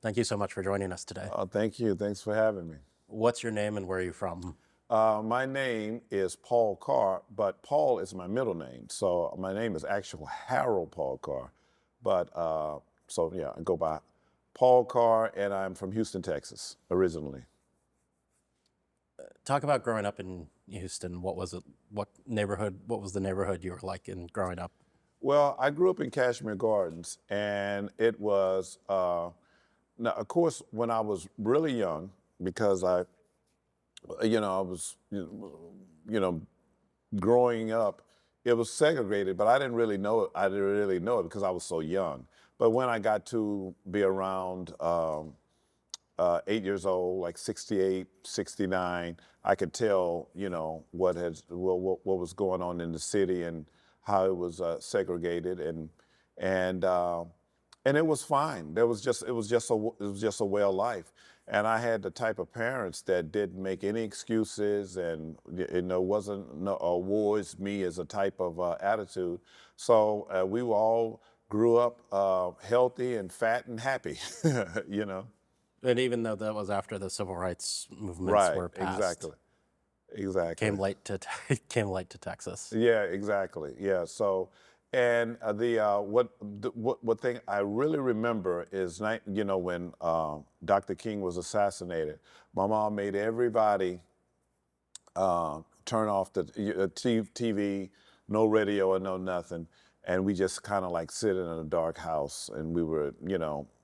Thank you so much for joining us today. Thank you. Thanks for having me. What's your name and where are you from? My name is Paul Carr, but Paul is my middle name. So my name is actual Harold Paul Carr. But so yeah, I go by Paul Carr, and I'm from Houston, Texas, originally. Talk about growing up in Houston. What was it? What neighborhood? What was the neighborhood you were like in growing up? Well, I grew up in Cashmere Gardens, and it was now, of course, when I was really young, because I was, growing up, it was segregated, but I didn't really know it. I didn't really know it because I was so young. But when I got to be around 8 years old, like 68, 69, I could tell, what was going on in the city and how it was segregated, and and it was fine. It was just a way of life. And I had the type of parents that didn't make any excuses, and wasn't no awards me as a type of attitude. So we were all grew up healthy and fat and happy, you know. And even though that was after the civil rights movements Right, were passed, exactly, exactly. came late to Texas. Yeah, exactly. Yeah. So, and what thing I really remember is when Dr. King was assassinated. My mom made everybody turn off the TV, no radio and no nothing, and we just kind of like sit in a dark house, and we were,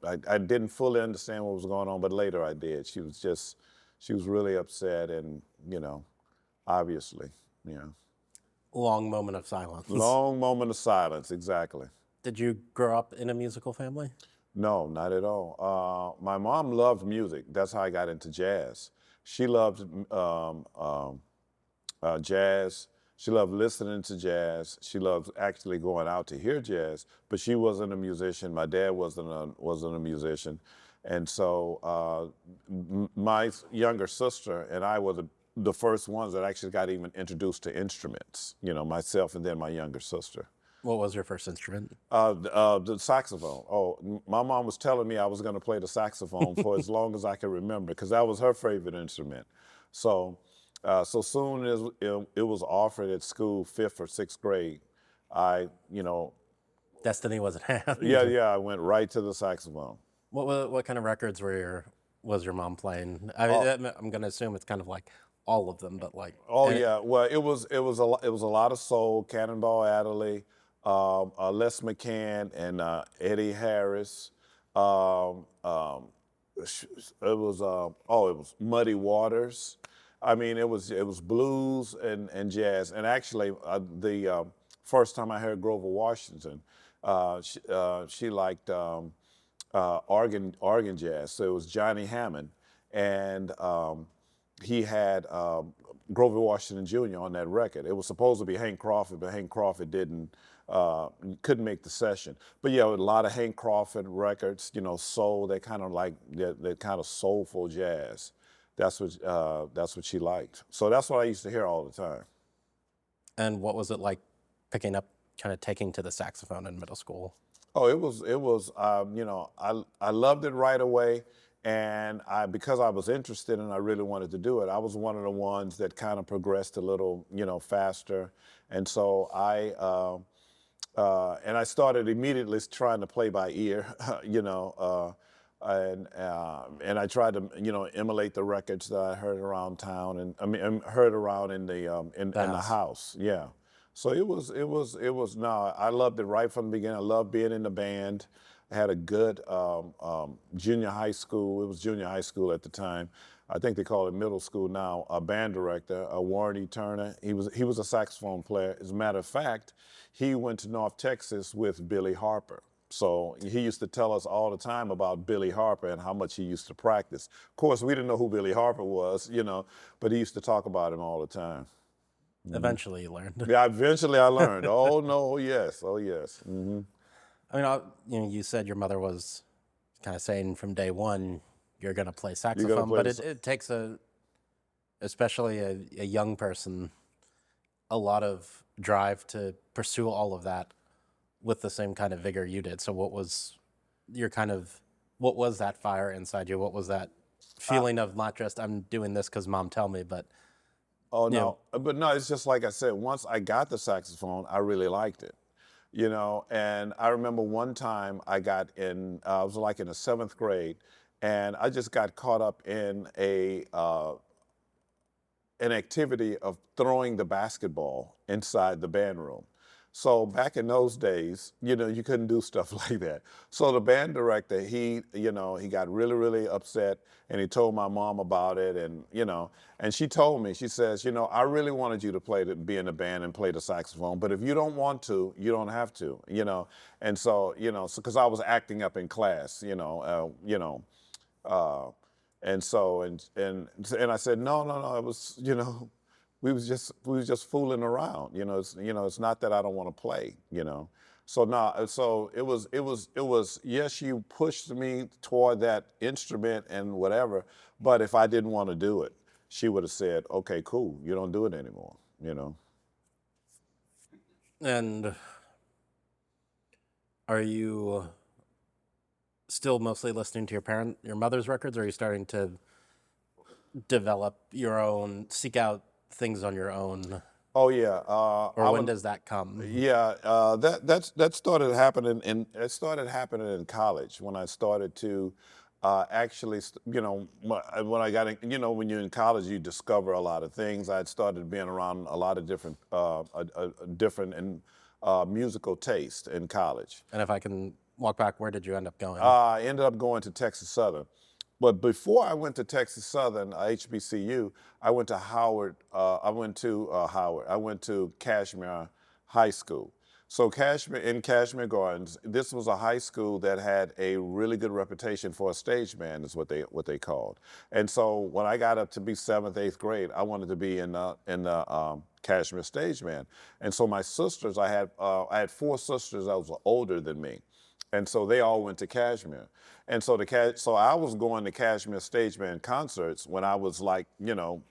I didn't fully understand what was going on, but later I did. She was really upset, and obviously, you know. Long moment of silence. Long moment of silence, exactly. Did you grow up in a musical family? No, not at all. My mom loved music. That's how I got into jazz. She loved jazz. She loved listening to jazz. She loved actually going out to hear jazz, but she wasn't a musician. My dad wasn't a musician. And so my younger sister and I were the first ones that actually got even introduced to instruments, myself and then my younger sister. What was your first instrument? The saxophone. My mom was telling me I was going to play the saxophone for as long as I can remember, because that was her favorite instrument. So, so soon as it was offered at school, 5th or 6th grade, I, Destiny was at hand. yeah, I went right to the saxophone. What kind of records was your mom playing? I mean, I'm gonna assume it's kind of like all of them, but like. Oh yeah, well it was a lot of soul, Cannonball, Adderley, Les McCann, and Eddie Harris. It was Muddy Waters. I mean, it was blues and jazz. And actually, the first time I heard Grover Washington, she liked organ jazz. So it was Johnny Hammond, and he had Grover Washington Jr. on that record. It was supposed to be Hank Crawford, but Hank Crawford couldn't make the session. But yeah, a lot of Hank Crawford records, soul. They kind of like that kind of soulful jazz. That's what she liked. So that's what I used to hear all the time. And what was it like picking up, kind of taking to the saxophone in middle school? Oh, it was. I loved it right away, and because I was interested and I really wanted to do it, I was one of the ones that kind of progressed a little, faster, and so I started immediately trying to play by ear, and I tried to, emulate the records that I heard around town, and I mean, heard around in the house. Yeah. So no, I loved it right from the beginning. I loved being in the band. I had a good junior high school. It was junior high school at the time. I think they call it middle school now. A band director, Warren E. Turner. He was a saxophone player. As a matter of fact, he went to North Texas with Billy Harper. So he used to tell us all the time about Billy Harper and how much he used to practice. Of course, we didn't know who Billy Harper was, but he used to talk about him all the time. Eventually you learned. Yeah, eventually I learned. Oh no, oh yes, oh yes. Mm-hmm. I mean, you said your mother was kind of saying from day one, you're going to play saxophone, but it takes especially a young person, a lot of drive to pursue all of that with the same kind of vigor you did. So what was your kind of what was that fire inside you? What was that feeling of not just I'm doing this because mom tell me, but Oh you know, no, but no, it's just like I said. Once I got the saxophone, I really liked it, And I remember one time I got in. I was like in the 7th grade, and I just got caught up in an activity of throwing the basketball inside the band room. So back in those days, you couldn't do stuff like that. So the band director, he got really, really upset, and he told my mom about it, and she told me, she says, I really wanted you to be in the band and play the saxophone, but if you don't want to, you don't have to. And so, because I was acting up in class, uh, and so and I said, no, no, no. It was, we was just fooling around. It's not that I don't want to play. So no, so it was. Yes, you pushed me toward that instrument and whatever. But if I didn't want to do it, she would have said, okay, cool, you don't do it anymore. and are you still mostly listening to your mother's records, or are you starting to develop your own, seek out things on your own? Oh yeah. Or when does that come? Yeah, that started happening in college when I started to actually, when I got in, when you're in college, you discover a lot of things. I had started being around a lot of different, different and musical taste in college. And if I can walk back, where did you end up going? I ended up going to Texas Southern. But before I went to Texas Southern, HBCU, I went to Howard. I went to Howard. I went to Cashmere High School. So Cashmere Gardens, this was a high school that had a really good reputation for a stage band, is what they called. And so when I got up to be 7th, 8th grade, I wanted to be in the Cashmere stage band. And so my sisters, I had 4 sisters that was older than me. And so they all went to Cashmere. And so so I was going to Cashmere stage band concerts when I was like, really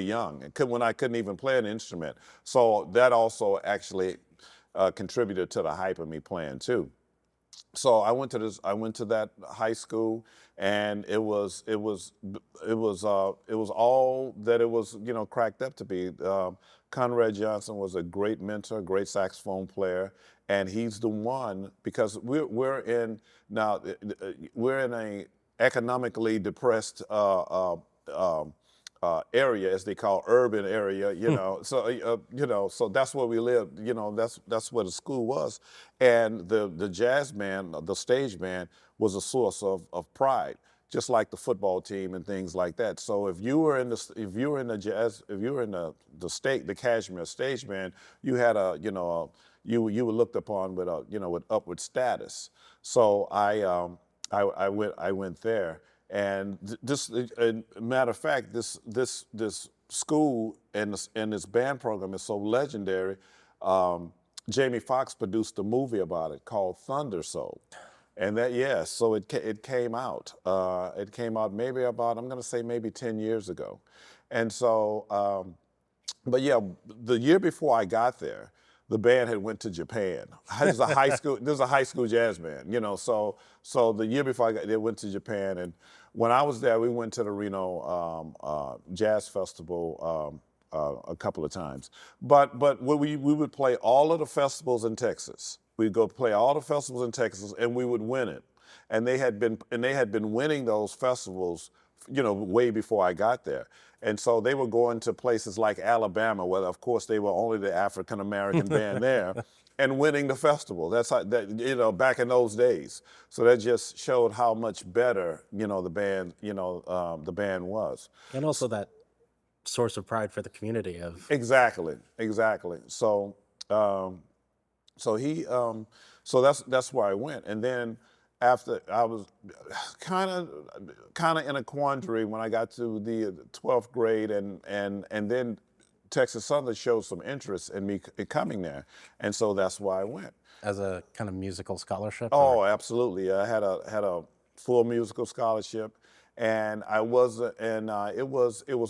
young, when I couldn't even play an instrument. So that also actually contributed to the hype of me playing too. So I went to that high school, and it was all that it was, cracked up to be. Conrad Johnson was a great mentor, great saxophone player, and he's the one, because we're in a economically depressed area, as they call urban area, so that's where we lived, that's where the school was. And the jazz band, the stage band, was a source of pride, just like the football team and things like that. So if you were in the Cashmere stage band, you had you were looked upon with upward status. So I went there. And matter of fact, this school and this band program is so legendary. Jamie Foxx produced a movie about it called Thunder Soul, and so it came out. It came out maybe about, I'm going to say, maybe 10 years ago, and so. But yeah, the year before I got there, the band had went to Japan. This is a high school. This is a high school jazz band, So the year before they went to Japan, and when I was there, we went to the Reno Jazz Festival a couple of times. But we would play all of the festivals in Texas. We'd go play all the festivals in Texas, and we would win it. And they had been winning those festivals, way before I got there. And so they were going to places like Alabama, where of course they were only the African American band there, and winning the festival. That's how that, back in those days. So that just showed how much better, the band was. And also that source of pride for the community of. Exactly. So so that's where I went. And then after, I was kind of in a quandary when I got to the 12th grade, and then Texas Southern showed some interest in me coming there, and so that's why I went. As a kind of musical scholarship? Oh, absolutely. I had a full musical scholarship, and it was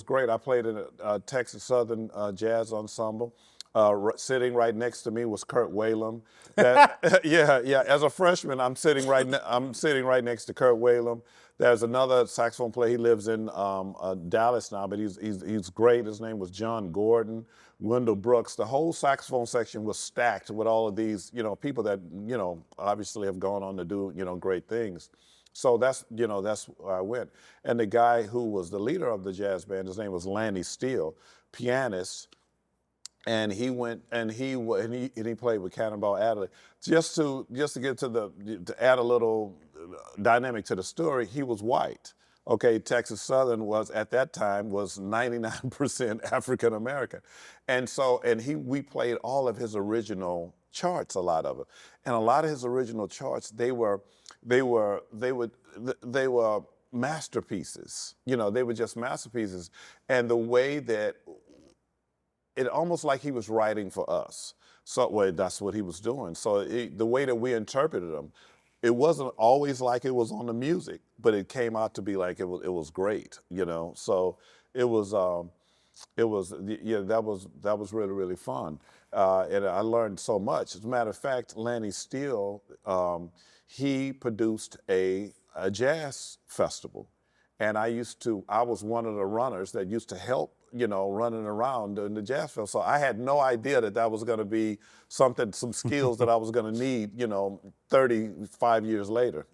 great. I played in a Texas Southern jazz ensemble. Sitting right next to me was Kurt Whalum. That, yeah. As a freshman, I'm sitting right next to Kurt Whalum. There's another saxophone player. He lives in Dallas now, but he's great. His name was John Gordon, Wendell Brooks. The whole saxophone section was stacked with all of these, people that, obviously have gone on to do, great things. So that's where I went. And the guy who was the leader of the jazz band, his name was Lanny Steele, pianist. And he went and he played with Cannonball Adderley. Just to get to add a little dynamic to the story, he was white. Okay, Texas Southern was at that time was 99% African American, and we played all of his original charts, a lot of it, and a lot of his original charts they were masterpieces. They were just masterpieces, and the way that it almost like he was writing for us. So that's what he was doing. So the way that we interpreted them, it wasn't always like it was on the music, but it came out to be like it was great. So it was that was really, really fun, and I learned so much. As a matter of fact, Lanny Steele, he produced a jazz festival, and I was one of the runners that used to help, running around in the jazz festival. So I had no idea that was going to be some skills that I was going to need, 35 years later,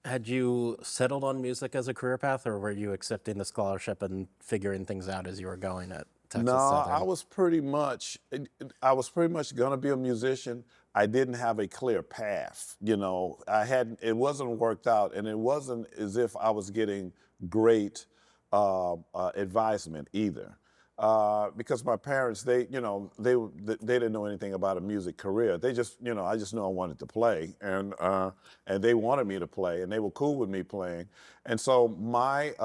Had you settled on music as a career path, or were you accepting the scholarship and figuring things out as you were going at Texas Southern? I was pretty much going to be a musician. I didn't have a clear path. It wasn't worked out, and it wasn't as if I was getting great advisement either. Because my parents, they didn't know anything about a music career. They just, I just knew I wanted to play, and they wanted me to play, and they were cool with me playing. And so my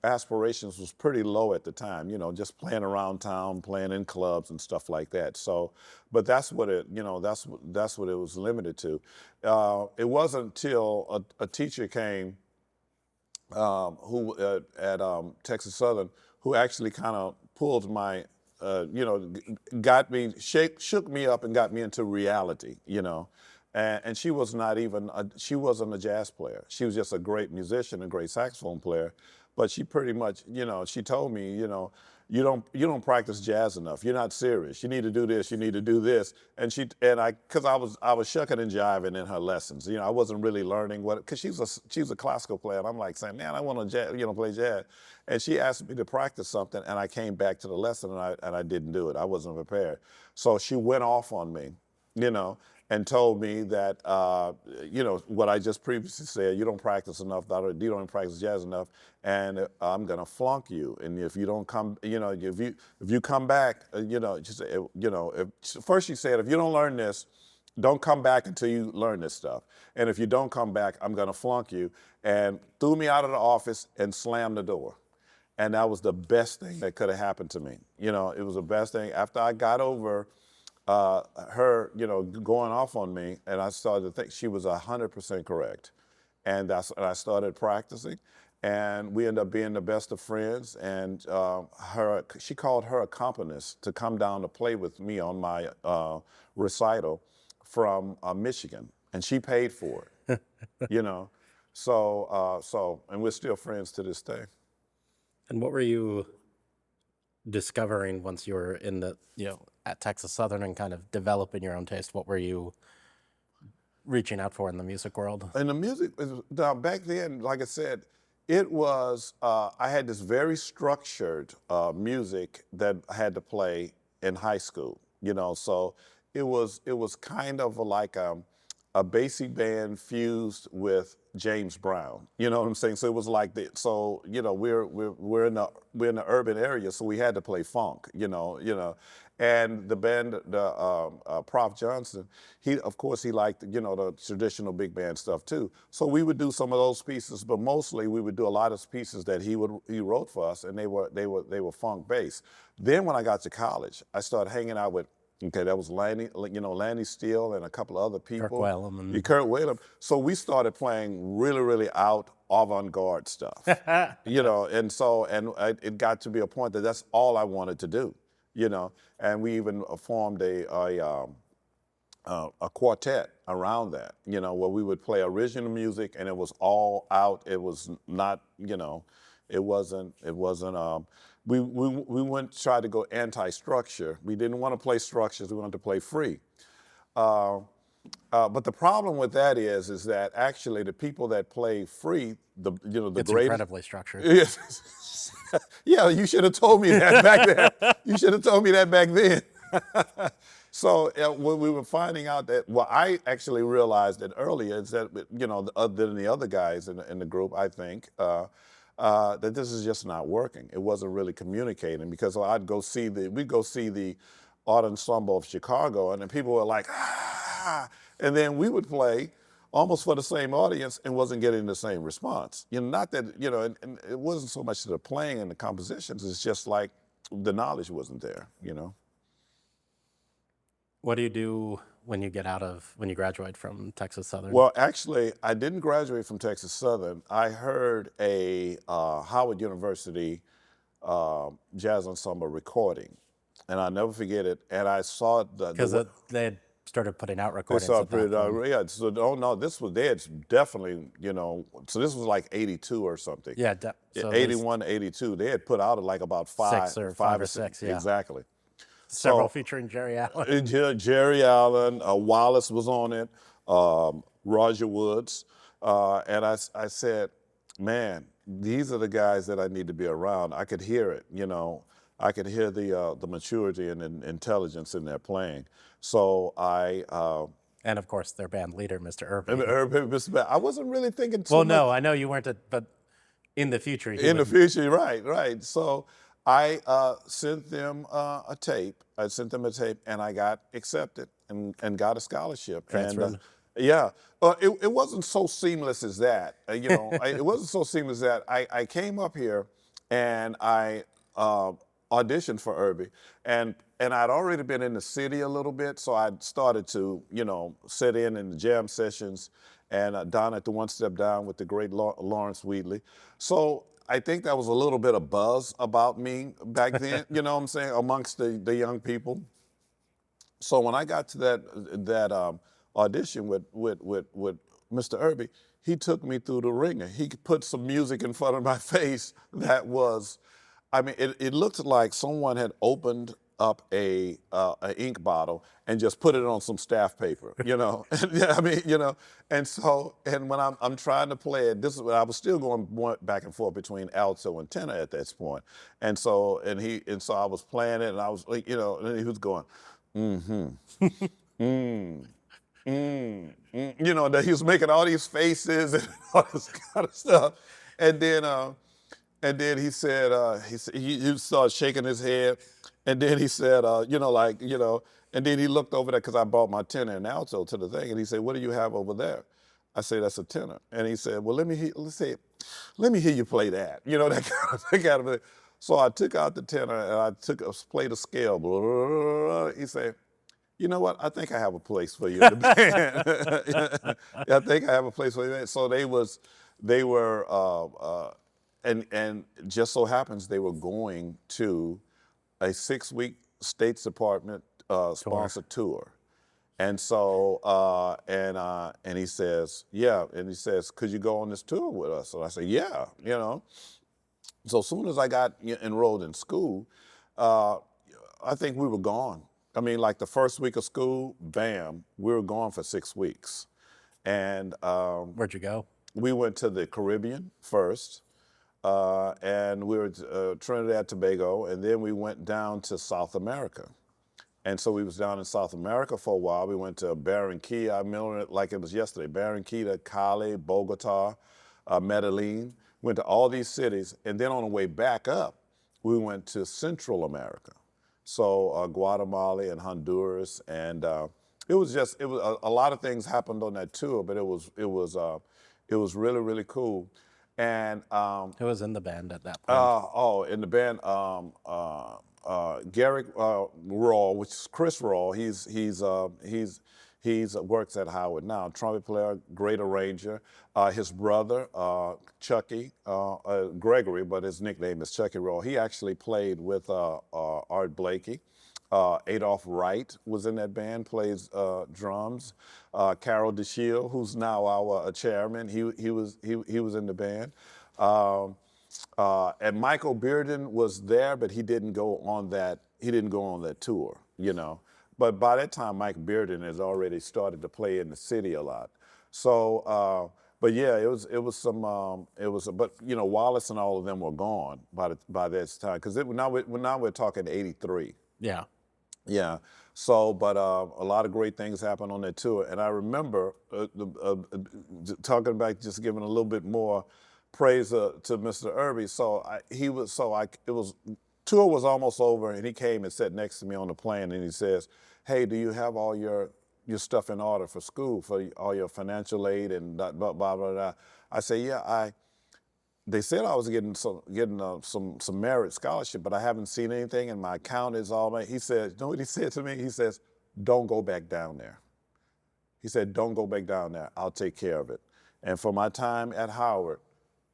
aspirations was pretty low at the time, just playing around town, playing in clubs and stuff like that. So, but that's what it, that's what it was limited to. It wasn't until a teacher came who at Texas Southern, who actually kind of pulled my, shook me up and got me into reality, And she was she wasn't a jazz player. She was just a great musician, a great saxophone player. But she pretty much, she told me, you don't practice jazz enough. You're not serious. You need to do this. You need to do this. And because I was shucking and jiving in her lessons. I wasn't really learning because she's a classical player. And I'm like saying, man, I want to play jazz. And she asked me to practice something, and I came back to the lesson, and I didn't do it. I wasn't prepared. So she went off on me, and told me that, what I just previously said, you don't practice enough, you don't practice jazz enough, and I'm gonna flunk you. And if you don't come, if you come back, she said, first she said, if you don't learn this, don't come back until you learn this stuff. And if you don't come back, I'm gonna flunk you. And threw me out of the office and slammed the door. And that was the best thing that could have happened to me. It was the best thing. After I got over her, going off on me, and I started to think she was 100% correct. And I started practicing, and we ended up being the best of friends. And she called her accompanist to come down to play with me on my recital from Michigan, and she paid for it, So, and we're still friends to this day. And what were you discovering once you were in the, at Texas Southern and kind of developing your own taste? What were you reaching out for in the music world? In the music, back then, like I said, it was, I had this very structured music that I had to play in high school, so it was kind of like a basic band fused with James Brown. You know what I'm saying? So it was like we're in the urban area, so we had to play funk. And the band, Prof Johnson, he liked the traditional big band stuff too. So we would do some of those pieces, but mostly we would do a lot of pieces that he wrote for us, and they were funk based. Then when I got to college, I started hanging out with Okay, that was Lanny Steele and a couple of other people. Kirk Whalum. And... Kurt Whalum. So we started playing really out avant-garde stuff, and it got to be a point that that's all I wanted to do, and we even formed a quartet around that, where we would play original music and it was all out. It was not, it wasn't, we went to try to go anti-structure. We didn't want to play structures, we wanted to play free. But the problem with that is that actually the people that play free, the it's greatest, incredibly structured. Yes. Yeah, you should have told me that back then. You should have told me that back then. So when we were finding out that, I actually realized it earlier, is that, other than the other guys in the group, I think, that this is just not working. It wasn't really communicating, because we'd go see the Art Ensemble of Chicago, and then people were like, ah, and then we would play almost for the same audience and wasn't getting the same response. Not that, and it wasn't so much the playing and the compositions, it's just like the knowledge wasn't there, What do you do when you graduate from Texas Southern? Well, actually, I didn't graduate from Texas Southern. I heard a Howard University jazz ensemble recording, and I'll never forget it. And I saw it because they had started putting out recordings. Yeah. So they had definitely, so this was like 82 or something. Yeah. So 81, 82. They had put out like about five or six. Yeah. Exactly. Several featuring Jerry Allen. Jerry Allen, Wallace was on it, Roger Woods, and I said, man, these are the guys that I need to be around. I could hear it, I could hear the maturity and intelligence in their playing. So and of course their band leader, Mr. Irby. I wasn't really thinking too Well, much. no, I know you weren't, but in the future. Right. So I sent them a tape. And I got accepted and got a scholarship. Transferred. And yeah, it wasn't so seamless as that. It wasn't so seamless that I came up here and I auditioned for Irby, and I'd already been in the city a little bit, so I started to sit in the jam sessions and down at the One Step Down with the great Lawrence Wheatley. So I think that was a little bit of buzz about me back then, you know what I'm saying, amongst the young people. So when I got to that audition with Mr. Irby, he took me through the ringer. He put some music in front of my face that was, it looked like someone had opened up a ink bottle and just put it on some staff paper, And so, and when I'm trying to play it, I was still going back and forth between alto and tenor at this point. And so I was playing it, and I was like, and he was going, that he was making all these faces and all this kind of stuff. And then he said, he started shaking his head. And then he said, and then he looked over there, because I brought my tenor and alto to the thing, and he said, what do you have over there? I said, that's a tenor. And he said, well, let me hear you play that, that kind of thing. So I took out the tenor and I played a scale. Blah, blah, blah, blah. He said, you know what? I think I have a place for you in the band. I think I have a place for you. So they were, and just so happens they were going to a 6-week States Department sponsored tour. And so, and he says, yeah, and he says, could you go on this tour with us? So I said, yeah, So as soon as I got enrolled in school, I think we were gone. Like the first week of school, bam, we were gone for 6 weeks. And where'd you go? We went to the Caribbean first. And we were Trinidad, Tobago, and then we went down to South America. And so we was down in South America for a while. We went to Barranquilla, I remember it like it was yesterday, Barranquilla, Cali, Bogota, Medellin. Went to all these cities, and then on the way back up, we went to Central America. So Guatemala and Honduras, and it was a lot of things happened on that tour, but it was really, really cool. And who was in the band at that point? In the band, Garrick Rawl, which is Chris Rawl. He's works at Howard now. Trumpet player, great arranger. His brother, Chucky Gregory, but his nickname is Chucky Rawl. He actually played with Art Blakey. Adolph Wright was in that band, plays drums. Carol DeShield, who's now our chairman, he was in the band. And Michael Bearden was there, but he didn't go on that. He didn't go on that tour, you know. But by that time, Mike Bearden has already started to play in the city a lot. So, but yeah, but you know, Wallace and all of them were gone by this time, because now we're talking '83. Yeah. Yeah. So, but a lot of great things happened on that tour, and I remember talking back, just giving a little bit more praise to Mr. Irby. Tour was almost over, and he came and sat next to me on the plane, and he says, "Hey, do you have all your stuff in order for school, for all your financial aid and blah blah blah blah?" I say, "Yeah, They said I was getting some merit scholarship, but I haven't seen anything, and my account is all right." He said, "You know what he said to me? He says, 'Don't go back down there.' He said, 'Don't go back down there. I'll take care of it.'" And for my time at Howard,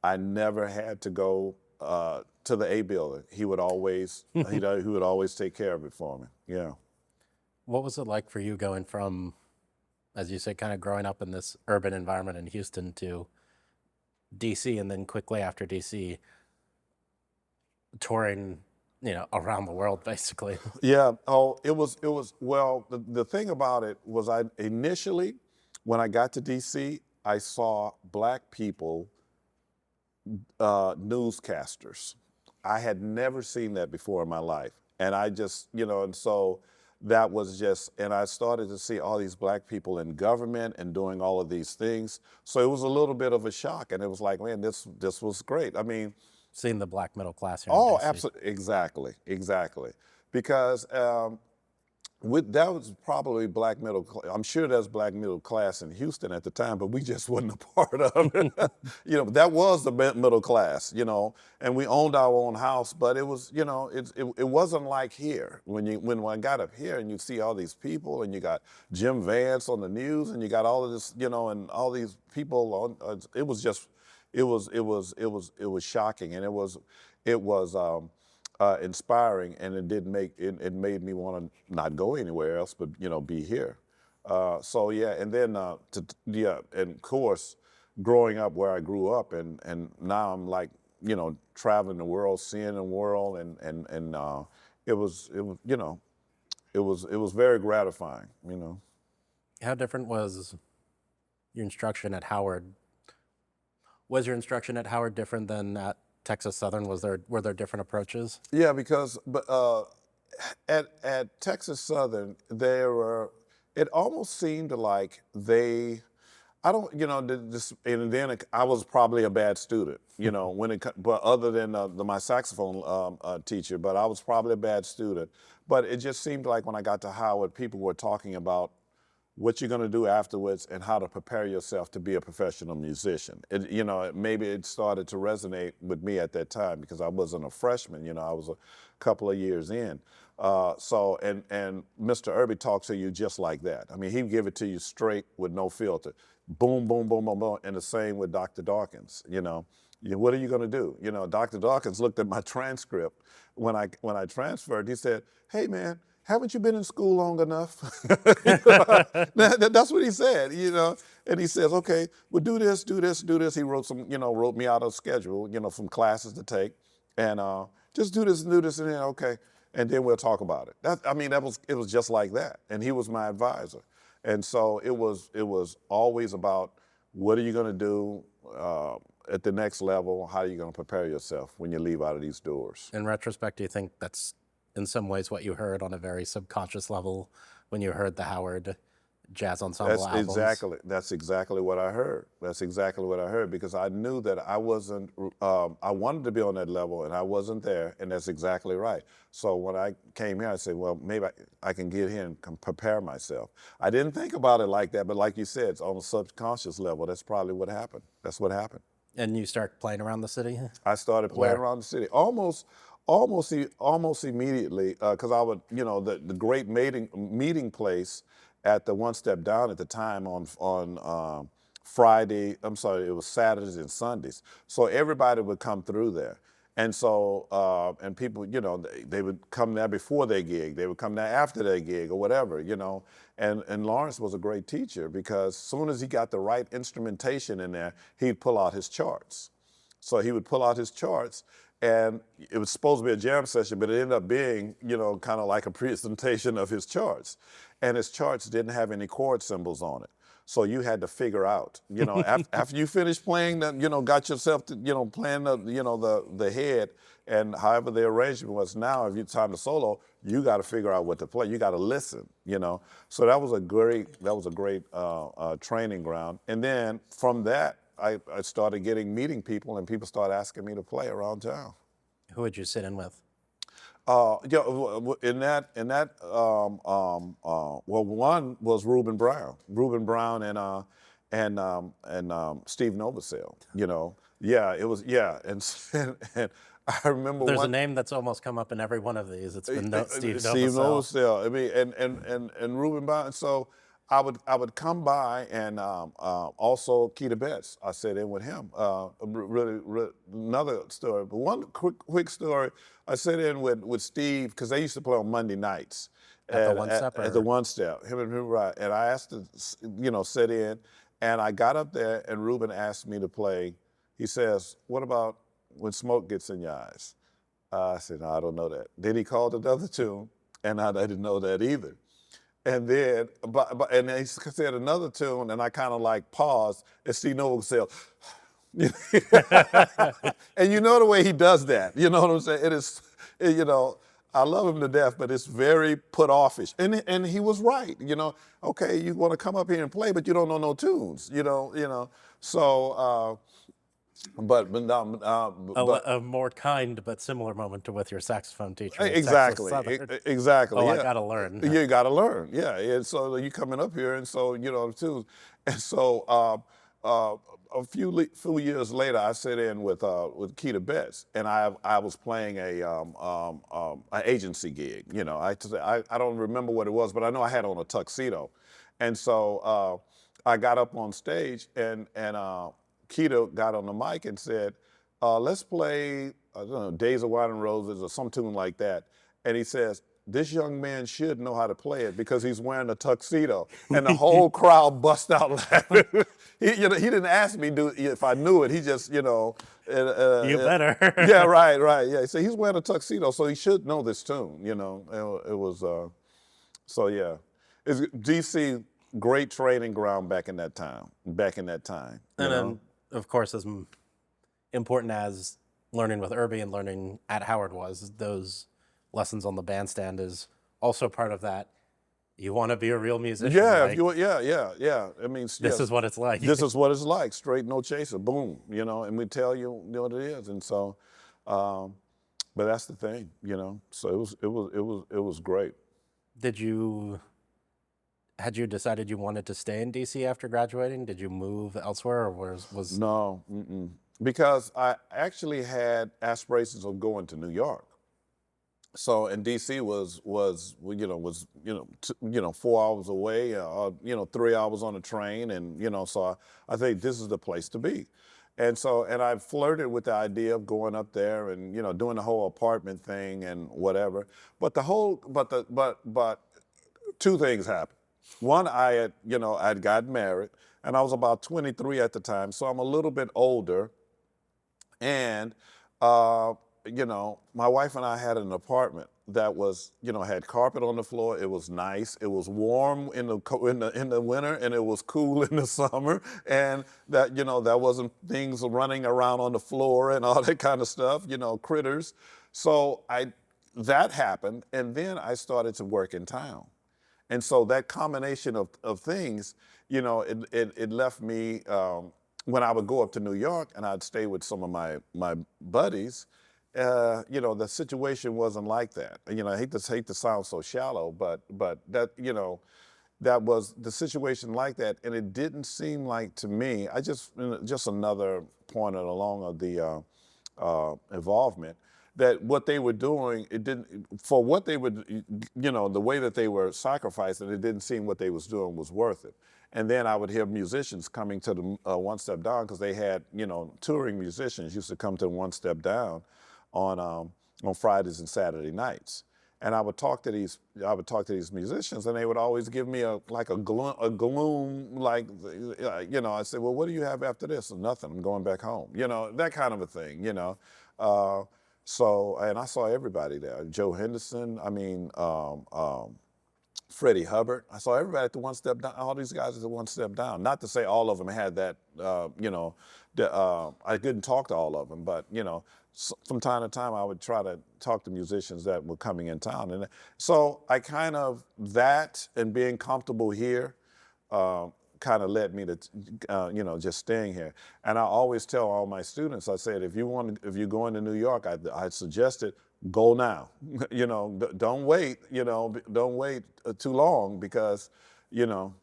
I never had to go to the A building. He would always he would always take care of it for me. Yeah. What was it like for you going from, as you said, kind of growing up in this urban environment in Houston to DC, and then quickly after DC, touring, you know, around the world basically? Yeah. Oh, it was. Well, the thing about it was, initially, when I got to DC, I saw black people, newscasters. I had never seen that before in my life, and I just, you know, and so that was just, and I started to see all these black people in government and doing all of these things. So it was a little bit of a shock, and it was like, man, this was great. I mean, Seeing the black middle class here in oh, DC. absolutely, exactly, because that was probably black middle. I'm sure there's black middle class in Houston at the time, but we just wasn't a part of it. You know, that was the middle class, you know, and we owned our own house, but it was, you know, it wasn't like here. When I got up here and you see all these people, and you got Jim Vance on the news, and you got all of this, you know, and all these people on, it was shocking, and it was inspiring, and it made me want to not go anywhere else, but, you know, be here. So yeah, and then and of course, growing up where I grew up, and now I'm like, you know, traveling the world, seeing the world, and it was you know, it was very gratifying, you know. How different was your instruction at Howard? Was your instruction at Howard different than at Texas Southern? Were there different approaches? Yeah, because at Texas Southern, it almost seemed like I don't, you know, and then I was probably a bad student, you know, but other than my saxophone teacher, but I was probably a bad student. But it just seemed like when I got to Howard, people were talking about what you're going to do afterwards and how to prepare yourself to be a professional musician. You know, maybe it started to resonate with me at that time, because I wasn't a freshman, you know, I was a couple of years in. And Mr. Irby talks to you just like that. I mean, he'd give it to you straight with no filter. Boom, boom, boom, boom, boom. And the same with Dr. Dawkins, you know. What are you going to do? You know, Dr. Dawkins looked at my transcript when I transferred. He said, "Hey, man, haven't you been in school long enough?" That's what he said, you know. And he says, "Okay, well, do this, do this, do this." He wrote me out a schedule, you know, from classes to take, and just do this and do this, and then okay, and then we'll talk about it. It was just like that. And he was my advisor, and so it was always about, what are you going to do at the next level? How are you going to prepare yourself when you leave out of these doors? In retrospect, do you think that's in some ways what you heard on a very subconscious level when you heard the Howard Jazz Ensemble albums? That's exactly what I heard. That's exactly what I heard, because I knew that I wasn't, I wanted to be on that level, and I wasn't there, and that's exactly right. So when I came here, I said, well, maybe I can get here and prepare myself. I didn't think about it like that, but like you said, it's on a subconscious level. That's probably what happened. That's what happened. And you start playing around the city? I started playing around the city. Almost almost immediately, because I would, the great meeting place at the One Step Down at the time on Friday, I'm sorry, it was Saturdays and Sundays. So everybody would come through there. And so, and people, they would come there before their gig. They would come there after their gig or whatever, And Lawrence was a great teacher because as soon as he got the right instrumentation in there, he'd pull out his charts. So he would pull out his charts, and it was supposed to be a jam session, but it ended up being, kind of like a presentation of his charts. And his charts didn't have any chord symbols on it. So you had to figure out, after you finished playing, got yourself to, playing the head, and however the arrangement was. Now, if it's time to solo, you got to figure out what to play. You got to listen, So that was a great training ground. And then from that, I started meeting people, and people started asking me to play around town. Who would you sit in with? In that, well, one was Reuben Brown and Steve Novosel. Yeah, it was, yeah, and I remember there's a name that's almost come up in every one of these. It's been Steve Novosel. Steve Novosel. I mean, and Reuben Brown. So I would come by, and also Keita Betts. I sat in with him. Really, another story. But one quick story. I sat in with Steve because they used to play on Monday nights at the One Step. At the One Step. Him and right. And I asked to, sit in, and I got up there, and Reuben asked me to play. He says, "What about When Smoke Gets in Your Eyes?" I said, "No, I don't know that." Then he called another tune, and I didn't know that either. And then, and he said another tune, and I kind of like paused, and Steve Novosel, and you know the way he does that. You know what I'm saying? It is, I love him to death, but it's very put offish. And he was right. Okay, you want to come up here and play, but you don't know no tunes. So. A more kind but similar moment with your saxophone teacher. Exactly. Oh, yeah. I gotta learn. You gotta learn. Yeah. And so you coming up here, and so too. And so a few years later, I sat in with Keita Betts, and I was playing an agency gig. I don't remember what it was, but I know I had on a tuxedo, and so I got up on stage, and Keita got on the mic and said, let's play, I don't know, Days of Wine and Roses or some tune like that. And he says, this young man should know how to play it because he's wearing a tuxedo. And the whole crowd bust out laughing. He didn't ask me if I knew it. He just, you better. Yeah, right. Yeah, so he's wearing a tuxedo, so he should know this tune, It was, so yeah. It's DC, great training ground back in that time. And then, of course, as important as learning with Irby and learning at Howard was, those lessons on the bandstand is also part of that. You want to be a real musician. Yeah, yeah. I mean, this is what it's like. This is what it's like. Straight, no chaser. Boom. And we tell you what it is. And so, but that's the thing. So it was great. Had you decided you wanted to stay in DC after graduating? Did you move elsewhere, or was No, because I actually had aspirations of going to New York. So, and DC was 4 hours away, 3 hours on a train, and so I think this is the place to be. And so, and I flirted with the idea of going up there and doing the whole apartment thing and whatever. But two things happened. One, I'd gotten married, and I was about 23 at the time, so I'm a little bit older. And, my wife and I had an apartment that was, had carpet on the floor. It was nice. It was warm in the winter, and it was cool in the summer. And that, there wasn't things running around on the floor and all that kind of stuff, critters. So that happened, and then I started to work in town. And so that combination of things, it left me, when I would go up to New York and I'd stay with some of my buddies, the situation wasn't like that. I hate to sound so shallow, but that, that was the situation like that. And it didn't seem like to me, just another point along of the involvement, that what they were doing, it didn't, for what they would, you know, the way that they were sacrificing, it didn't seem what they was doing was worth it. And then I would hear musicians coming to the One Step Down, because they had, you know, touring musicians used to come to One Step Down on Fridays and Saturday nights. And I would talk to these musicians, and they would always give me a gloom, like, you know. I said, well, what do you have after this? Nothing. I'm going back home. You know, that kind of a thing. You know, so, and I saw everybody there. Joe Henderson. I mean, Freddie Hubbard. I saw everybody at the One Step Down. All these guys at the One Step Down. Not to say all of them had that. You know, I didn't talk to all of them, but you know. From time to time, I would try to talk to musicians that were coming in town. And so I kind of, that and being comfortable here kind of led me to, you know, just staying here. And I always tell all my students, I said, if you're going to New York, I suggested go now. You know, don't wait, you know, don't wait too long, because, you know,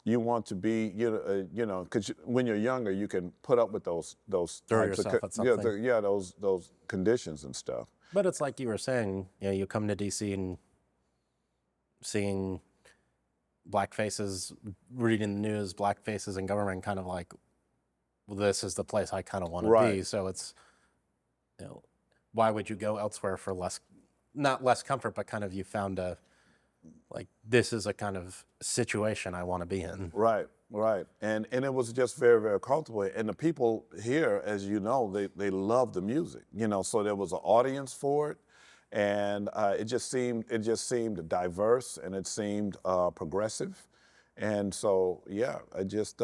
you want to be, you know, because when you're younger, you can put up with those Throw types yourself of, at something. yeah, those conditions and stuff. But it's like you were saying, you know, you come to DC and seeing black faces, reading the news, black faces in government, kind of like, well, this is the place I kind of want to be. So it's, you know, why would you go elsewhere for not less comfort, but kind of you found a, like, this is a kind of situation I want to be in. Right, right. And it was just very, very comfortable. And the people here, as you know, they love the music, you know, so there was an audience for it. And it just seemed diverse, and it seemed progressive. And so, yeah, I just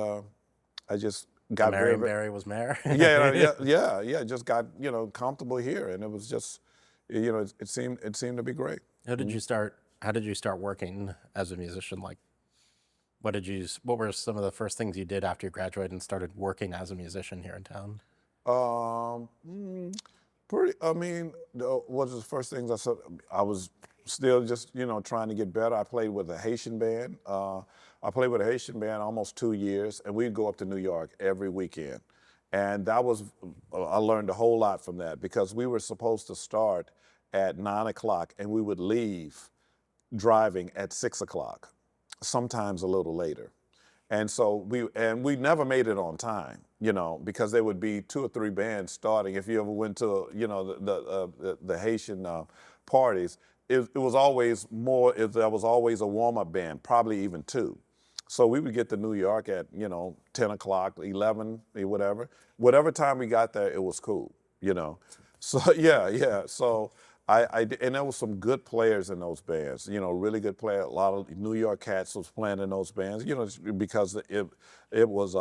got Marion Barry was mayor. yeah, just got, you know, comfortable here. And it was just, you know, it seemed to be great. How did you start working as a musician? Like, what were some of the first things you did after you graduated and started working as a musician here in town? I mean, what was the first things I said? I was still just, you know, trying to get better. I played with a Haitian band. I played with a Haitian band almost 2 years, and we'd go up to New York every weekend. And I learned a whole lot from that, because we were supposed to start at 9 o'clock, and we would leave driving at 6 o'clock, sometimes a little later. And so we never made it on time, you know, because there would be 2 or 3 bands starting. If you ever went to, you know, the Haitian parties, it was always more, there was always a warm-up band, probably even 2. So we would get to New York at, you know, 10 o'clock, 11, whatever. Whatever time we got there, it was cool, you know. So, yeah. So and there was some good players in those bands, you know, really good players. A lot of New York cats was playing in those bands, you know, because it was,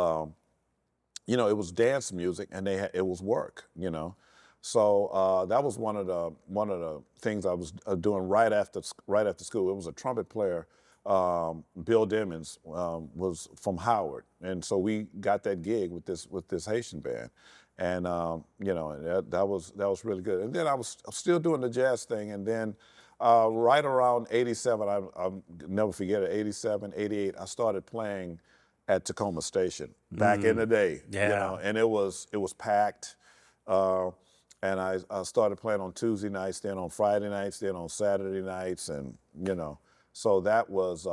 you know, it was dance music, and it was work, you know. So that was one of the things I was doing right after school. It was a trumpet player, Bill Dimmons, was from Howard, and so we got that gig with this Haitian band. And you know, that was really good. And then I was still doing the jazz thing. And then right around 87, I'll never forget it, 87, 88, I started playing at Takoma Station back in the day. Yeah. You know, and it was packed. And I started playing on Tuesday nights, then on Friday nights, then on Saturday nights, and you know, so that was.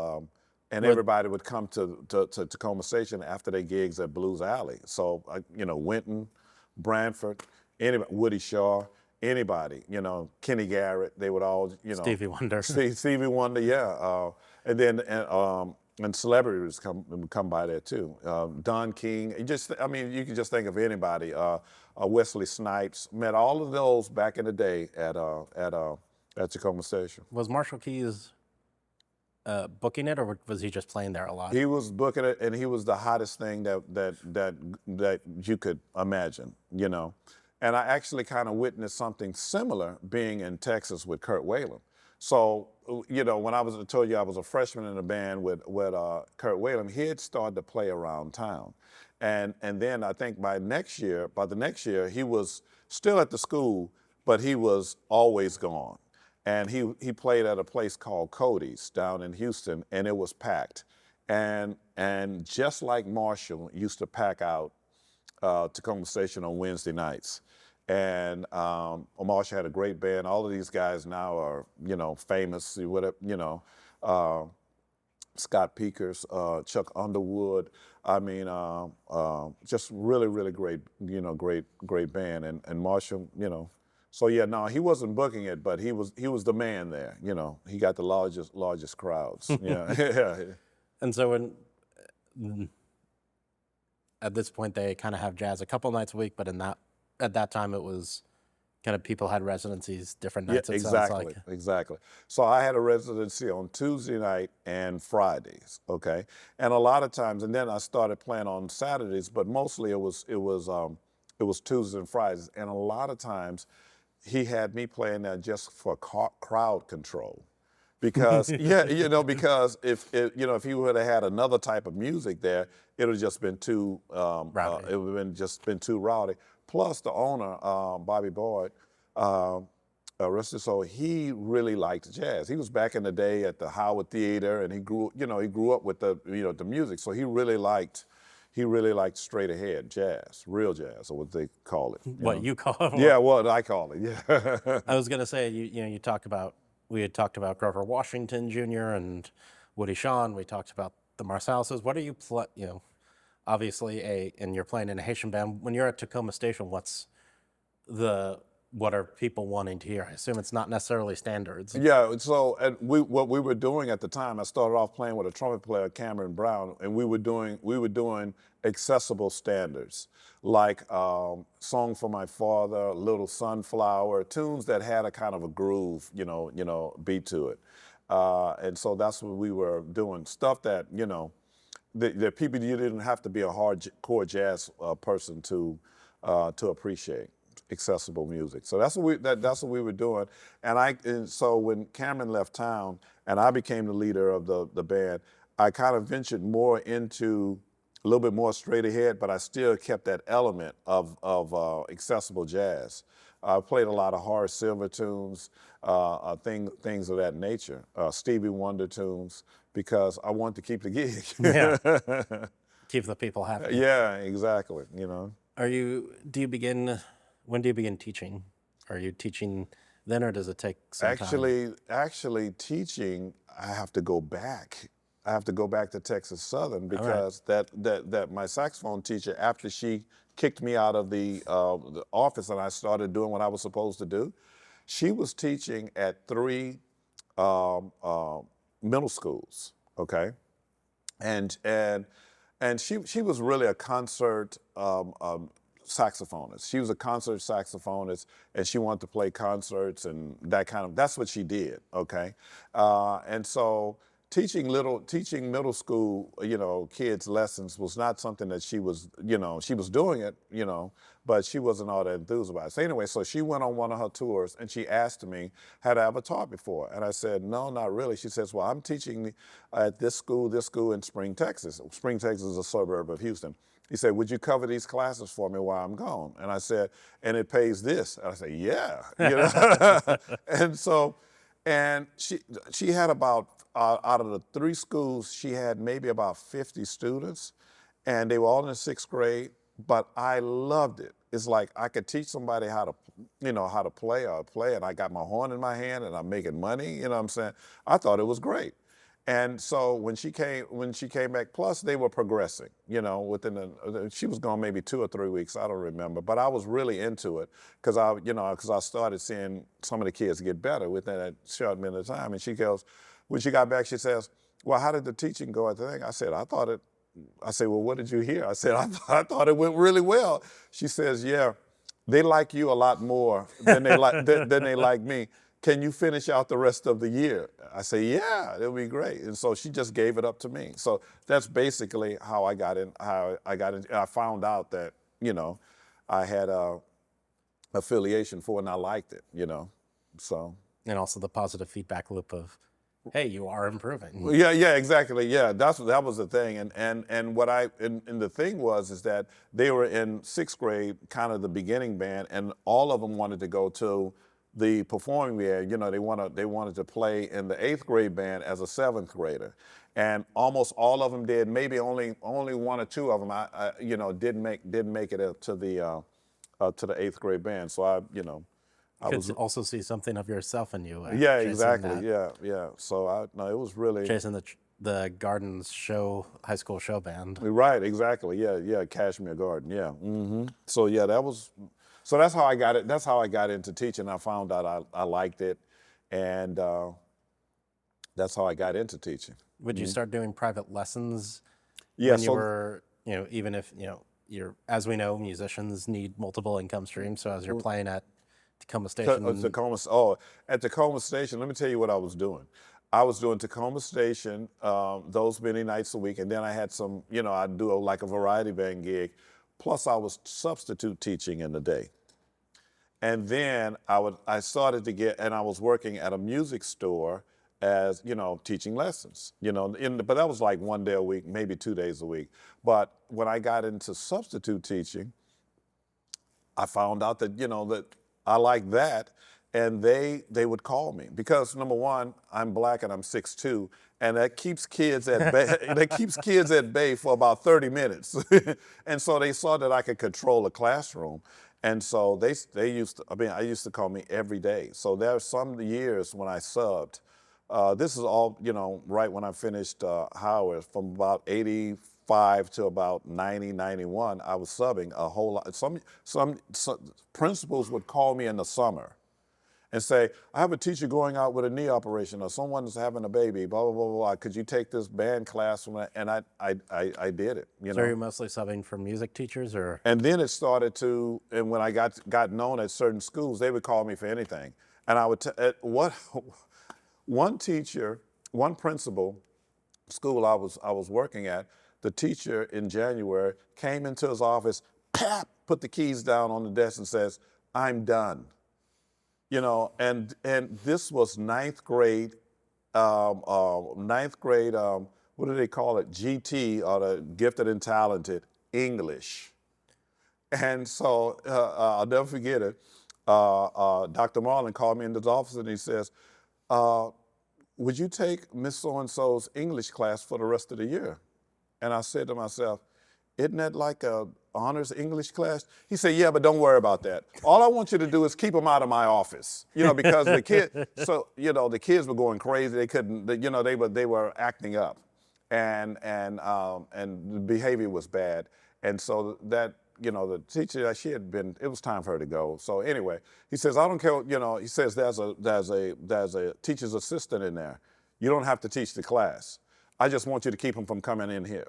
And everybody would come to Takoma Station after their gigs at Blues Alley. So you know, Winton, Branford, anybody, Woody Shaw, anybody, you know, Kenny Garrett, they would all, you know. Stevie Wonder. Stevie Wonder, yeah. And then and celebrities come by there too. Don King, I mean, you can just think of anybody. Wesley Snipes, met all of those back in the day at Takoma Station. Was Marshall Keys booking it, or was he just playing there a lot? He was booking it, and he was the hottest thing that you could imagine, you know. And I actually kind of witnessed something similar being in Texas with Kurt Whalum. So, you know, when I told you I was a freshman in a band with Kurt Whalum, he had started to play around town. And then I think by the next year, he was still at the school, but he was always gone. And he played at a place called Cody's down in Houston, and it was packed. And just like Marshall used to pack out Takoma Station on Wednesday nights. And Marshall had a great band. All of these guys now are, you know, famous, whatever, you know, Scott Peakers, Chuck Underwood. I mean, just really, really great, you know, great band. And Marshall, you know, so yeah, no, he wasn't booking it, but he was the man there. You know, he got the largest crowds. Yeah, yeah. And so at this point, they kind of have jazz a couple nights a week, but at that time, it was kind of people had residencies different nights. Yeah, it sounds like. exactly. So I had a residency on Tuesday night and Fridays, okay? And a lot of times, and then I started playing on Saturdays, but mostly it was Tuesdays and Fridays. And a lot of times, he had me playing there just for crowd control. Because yeah, you know, because if he would have had another type of music there, it would have just been too Rowdy. it would have just been too rowdy. Plus, the owner, Bobby Byrd, rest his soul, he really liked jazz. He was back in the day at the Howard Theater, and he grew up with the music, so he really liked straight ahead jazz, real jazz, or what they call it. What you call it? Yeah, what I call it. Yeah. I was gonna say we had talked about Grover Washington Jr. and Woody Shawn. We talked about the Marsalises. What are you obviously and you're playing in a Haitian band. When you're at Takoma Station, what are people wanting to hear? I assume it's not necessarily standards. Yeah, so what we were doing at the time, I started off playing with a trumpet player, Cameron Brown, and we were doing accessible standards, like Song for My Father, Little Sunflower, tunes that had a kind of a groove, beat to it. And so that's what we were doing, stuff that, the people, you didn't have to be a hardcore jazz person to appreciate accessible music. So that's what we were doing. And so when Cameron left town and I became the leader of the band, I kind of ventured more into a little bit more straight ahead, but I still kept that element of accessible jazz. I played a lot of Horace Silver tunes, things of that nature, Stevie Wonder tunes, because I wanted to keep the gig. Yeah. Keep the people happy. Yeah, exactly. When do you begin teaching? Are you teaching then, or does it take some time? Actually, teaching, I have to go back. I have to go back to Texas Southern because that my saxophone teacher, after she kicked me out of the office and I started doing what I was supposed to do, she was teaching at 3 middle schools. Okay, and she was really a concert saxophonist. She was a concert saxophonist, and she wanted to play concerts and that's what she did, okay? And so teaching middle school, kids lessons was not something that she was doing it, but she wasn't all that enthused about it. So anyway, so she went on one of her tours and she asked me, had I ever taught before? And I said, no, not really. She says, well, I'm teaching at this school in Spring, Texas. Spring, Texas is a suburb of Houston. He said, would you cover these classes for me while I'm gone? And I said, and it pays this? And I said, yeah. And she had about, out of the 3 schools, she had maybe about 50 students, and they were all in the 6th grade, but I loved it. It's like I could teach somebody how to play, and I got my horn in my hand and I'm making money, you know what I'm saying? I thought it was great. And so when she came back, plus they were progressing, she was gone maybe 2 or 3 weeks, I don't remember, but I was really into it because I started seeing some of the kids get better within that short minute of time. And she goes, when she got back, she says, well, how did the teaching go at the thing? I said, well, what did you hear? I said, I thought it went really well. She says, yeah, they like you a lot more than they like me. Can you finish out the rest of the year? I say, yeah, it'll be great. And so she just gave it up to me. So that's basically how I got in. I found out that, I had a affiliation for it and I liked it, so. And also the positive feedback loop of, hey, you are improving. Well, yeah, exactly. Yeah, that was the thing. And what the thing is that they were in 6th grade, kind of the beginning band, and all of them wanted to go to the performing band. They wanted to play in the 8th grade band as a 7th grader, and almost all of them did. Maybe only 1 or 2 of them, didn't make it to to the 8th grade band. So I You could also see something of yourself in you. Yeah, chasing exactly. that, Yeah. So no, it was really chasing the Gardens high school show band. right. Exactly. Yeah. Cashmere Garden. Yeah. So yeah, so that's how I got it. That's how I got into teaching. I found out I liked it, and that's how I got into teaching. Would you start doing private lessons Yeah. when you So were, even if, as we know, musicians need multiple income streams. So as you're playing at Takoma Station, At Takoma Station, let me tell you what I was doing. I was doing Takoma Station those many nights a week, and then I had some, I'd do like a variety band gig. Plus, I was substitute teaching in the day. And then I started to and I was working at a music store as, teaching lessons, but that was like 1 day a week, maybe 2 days a week. But when I got into substitute teaching, I found out that, that I liked that. And they would call me because, number one, I'm black and I'm 6'2", and that keeps kids at bay. That keeps kids at bay for about 30 minutes. And so they saw that I could control a classroom. And so they I used to call me every day. So there are some years when I subbed. This is all, right when I finished Howard, from about 85 to about 90, 91, I was subbing a whole lot. Some principals would call me in the summer and say, I have a teacher going out with a knee operation, or someone's having a baby, blah, blah, blah, blah. Could you take this band class? And I did it, So you're mostly subbing for music teachers, or? And then it started to, and when I got known at certain schools, they would call me for anything. And I would, one teacher, one principal, school I was working at, the teacher in January came into his office, put the keys down on the desk and says, I'm done. And this was ninth grade, what do they call it? GT, or the gifted and talented English. And so I'll never forget it. Dr. Marlin called me into his office and he says, would you take Miss So-and-so's English class for the rest of the year? And I said to myself, isn't that like a honors English class? He said, yeah, but don't worry about that. All I want you to do is keep them out of my office, because the kids were going crazy. They couldn't, they were acting up, and the behavior was bad. And so that, the teacher, it was time for her to go. So anyway, he says, I don't care, he says, there's a teacher's assistant in there. You don't have to teach the class. I just want you to keep them from coming in here.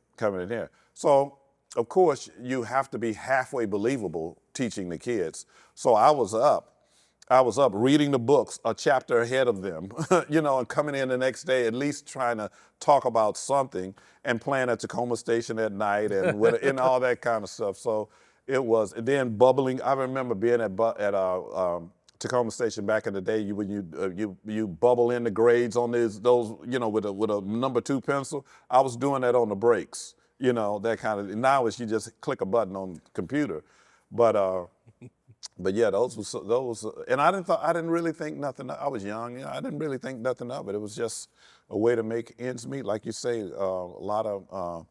So, of course, you have to be halfway believable teaching the kids. So I was up reading the books a chapter ahead of them, and coming in the next day, at least trying to talk about something, and playing at Takoma Station at night and all that kind of stuff. So it was, and then bubbling. I remember being at Takoma Station back in the day, when you bubble in the grades on those, with a number 2 pencil. I was doing that on the breaks, that kind of. Now it's you just click a button on the computer, but yeah, those, and I didn't really think nothing. I was young, I didn't really think nothing of it. It was just a way to make ends meet, like you say, a lot of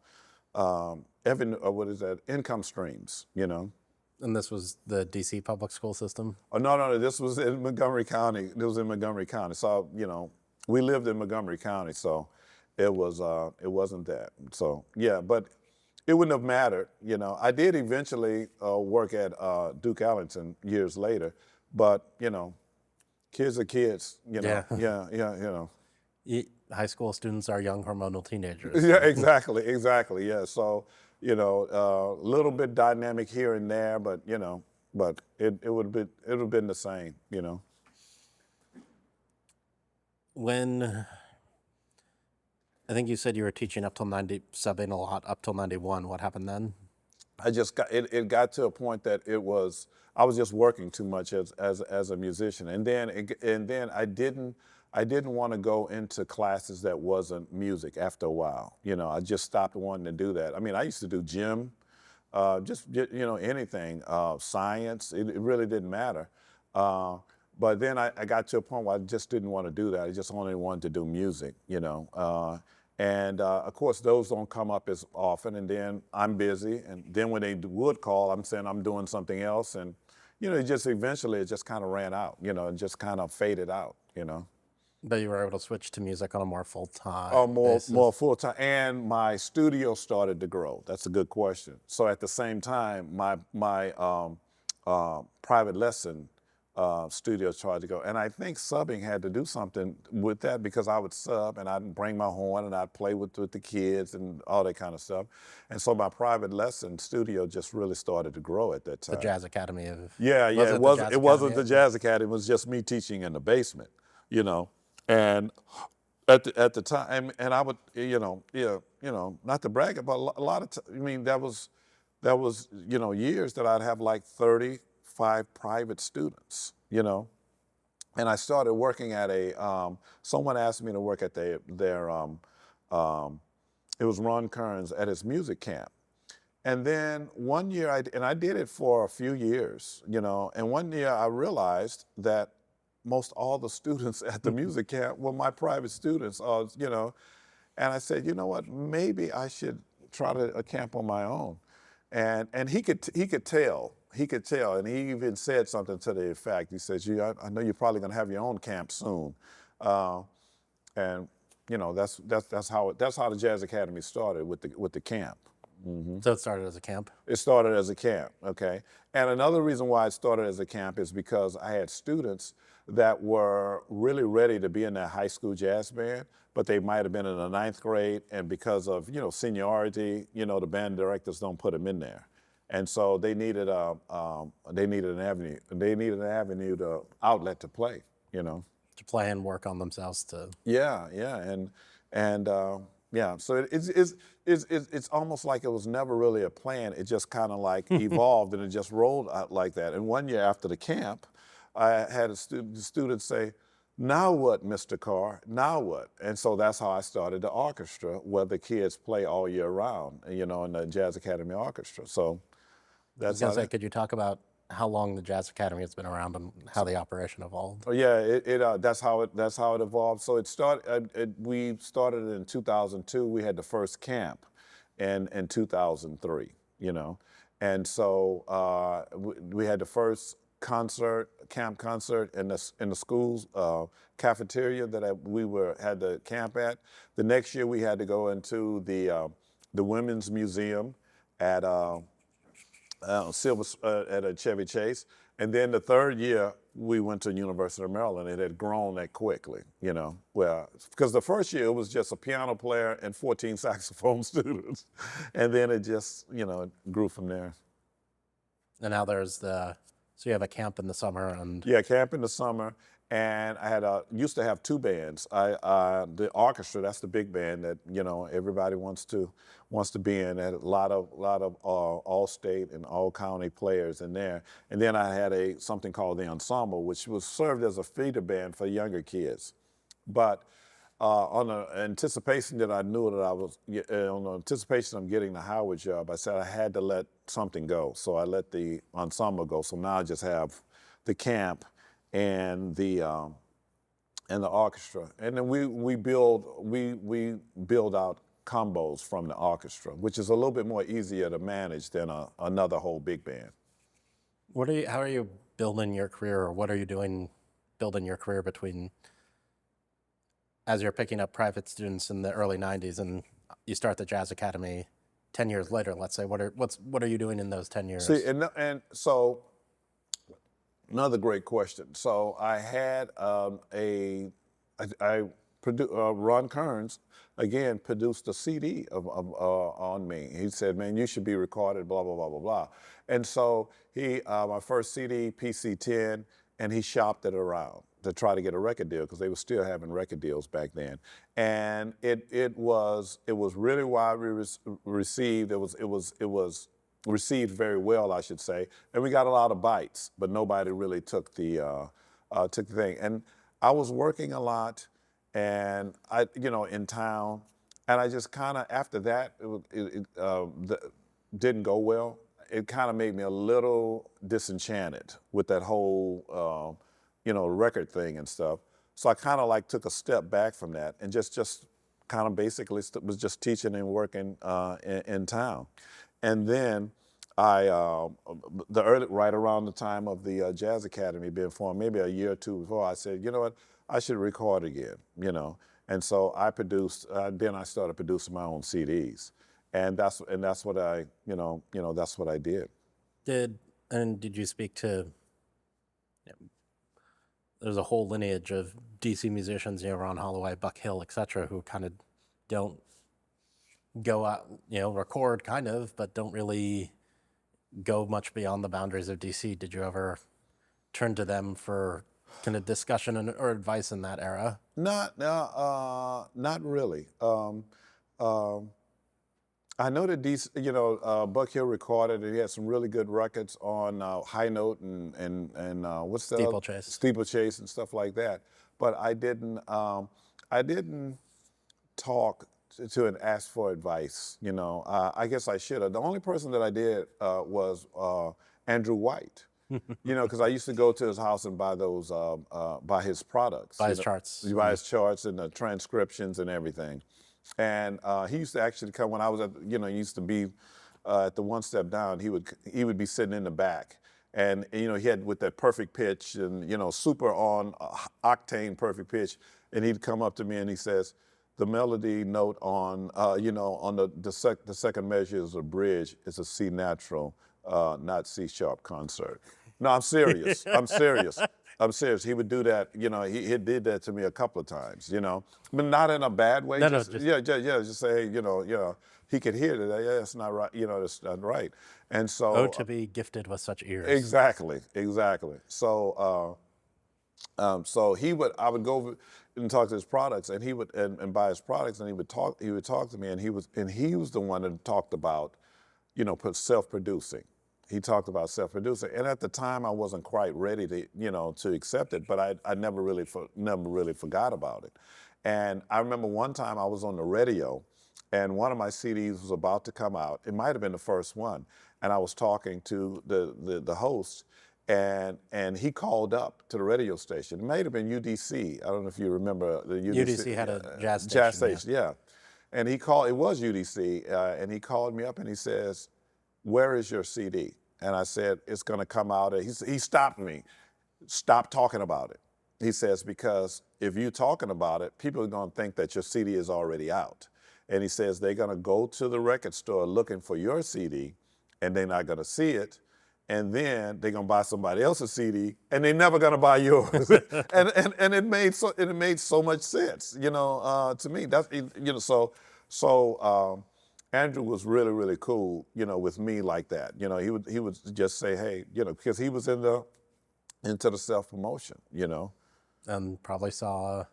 income streams, And this was the DC public school system? Oh, no, this was in Montgomery County. It was in Montgomery County. So, we lived in Montgomery County, so it wasn't that. So, yeah, but it wouldn't have mattered, I did eventually work at Duke Ellington years later, but, kids are kids, Yeah. High school students are young hormonal teenagers. Yeah, exactly, yeah. So, a little bit dynamic here and there, but it would have been the same, When I think you said you were teaching up till 90, subbing a lot up till 91. What happened then? I just got it got to a point that I was just working too much as a musician, and then I didn't want to go into classes that wasn't music after a while. I just stopped wanting to do that. I mean, I used to do gym, just anything, science. It really didn't matter. But then I got to a point where I just didn't want to do that. I just only wanted to do music, And of course, those don't come up as often. And then I'm busy. And then when they would call, I'm saying I'm doing something else. And, it just eventually, it just kind of ran out, and just kind of faded out, But you were able to switch to music on a more full-time More basis. full time, and my studio started to grow. That's a good question. So at the same time, my private lesson studio started to go, and I think subbing had to do something with that because I would sub and I'd bring my horn and I'd play with the kids and all that kind of stuff, and so my private lesson studio just really started to grow at that time. The Jazz Academy of Yeah, it wasn't the Jazz Academy. It was just me teaching in the basement, and at the time, and I would, not to brag, but a lot of, that was, years that I'd have like 35 private students, and I started working at someone asked me to work at it was Ron Kearns at his music camp. And then one year, I did it for a few years, and one year I realized that most all the students at the music camp were my private students, and I said, you know what, maybe I should try a camp on my own. And he could tell, and he even said something to the effect. He says, I know you're probably going to have your own camp soon. And that's how the Jazz Academy started with the camp. Mm-hmm. So it started as a camp? It started as a camp, okay? And another reason why it started as a camp is because I had students that were really ready to be in that high school jazz band, but they might have been in the 9th grade, and because of, seniority, the band directors don't put them in there. And so they needed an avenue. They needed an avenue outlet to play, To play and work on themselves to. Yeah, so it's almost like it was never really a plan. It just kind of like evolved and it just rolled out like that. And one year after the camp, I had a student say, "Now what, Mr. Carr? Now what?" And so that's how I started the orchestra, where the kids play all year round, in the Jazz Academy Orchestra. So that's. I was gonna say, could you talk about how long the Jazz Academy has been around and how the operation evolved? Oh yeah, that's how it evolved. So we started in 2002. We had the first camp, in 2003. And so we had the first camp concert in the school's cafeteria that we had the camp at. The next year we had to go into the Women's Museum at at a Chevy Chase. And then the third year, we went to University of Maryland. It had grown that quickly, because the first year it was just a piano player and 14 saxophone students. And then it just, it grew from there. And now so you have a camp in the summer and. Yeah, camp in the summer. And I used to have two bands. The orchestra, that's the big band that everybody wants to be in. Had a lot of all-state and all-county players in there. And then I had something called the ensemble, which was served as a feeder band for younger kids. But on the anticipation that I knew that on the anticipation of getting the Howard job, I said I had to let something go. So I let the ensemble go. So now I just have the camp and the orchestra, and then we build out combos from the orchestra, which is a little bit more easier to manage than another whole big band. How are you building your career, or what are you doing building your career between as you're picking up private students in the early 90s and you start the Jazz Academy 10 years later, let's say? What are you doing in those 10 years? See, and so. Another great question. So I had Ron Kearns, again, produced a CD on me. He said, "Man, you should be recorded, blah, blah, blah, blah, blah." And so my first CD, PC-10, and he shopped it around to try to get a record deal because they were still having record deals back then. And it was really widely received. It was received very well, I should say, and we got a lot of bites, but nobody really took the thing. And I was working a lot, and in town, and I just kind of after that it didn't go well. It kind of made me a little disenchanted with that whole record thing and stuff. So I kind of like took a step back from that and just kind of basically was just teaching and working in town. And then right around the time of the Jazz Academy being formed, maybe a year or two before, I said, you know what, I should record again, you know. And so I produced. Then I started producing my own CDs, and that's what that's what I did. Did you speak to? There's a whole lineage of DC musicians, Ron Holloway, Buck Hill, etc., who kind of don't go out, record kind of, but don't really go much beyond the boundaries of DC. Did you ever turn to them for kind of discussion or advice in that era? Not really. I know that Buck Hill recorded, and he had some really good records on High Note and what's the Steeplechase. Steeplechase and stuff like that. But I didn't talk to and ask for advice. I guess I should have. The only person that I did was Andrew White. Because I used to go to his house and buy those, buy his products. Buy his charts. You buy his charts and the transcriptions and everything. And he used to actually come when I was at, he used to be at the one step down. He would be sitting in the back, and he had with that perfect pitch and super on octane perfect pitch, and he'd come up to me and he says, the melody note on on the second measure is a bridge. It's a C natural, not C sharp concert. No, I'm serious. I'm serious. I'm serious. He would do that. He did that to me a couple of times. But not in a bad way. Just say, hey, he could hear that. Yeah, it's not right. It's not right. And so. To be gifted with such ears. Exactly. So, I would go and talk to his products, and he would and buy his products, and he would talk to me, and he was the one that talked about, self-producing. He talked about self-producing, and at the time I wasn't quite ready to accept it, but I never really forgot about it. And I remember one time I was on the radio, and one of my CDs was about to come out. It might have been the first one, and I was talking to the host, and he called up to the radio station. It might have been UDC. I don't know if you remember the UDC. UDC had a jazz station. Jazz station, yeah. And he called. It was UDC, and he called me up and he says, "Where is your CD?" And I said, "It's going to come out." He stopped me. Stop talking about it. He says, because if you're talking about it, people are going to think that your CD is already out. And he says they're going to go to the record store looking for your CD, and they're not going to see it. And then they're going to buy somebody else's CD, and they're never going to buy yours. and it made so much sense, to me. That's so. Andrew was really, really cool, with me like that. He would just say, hey, because he was into the self-promotion, And probably saw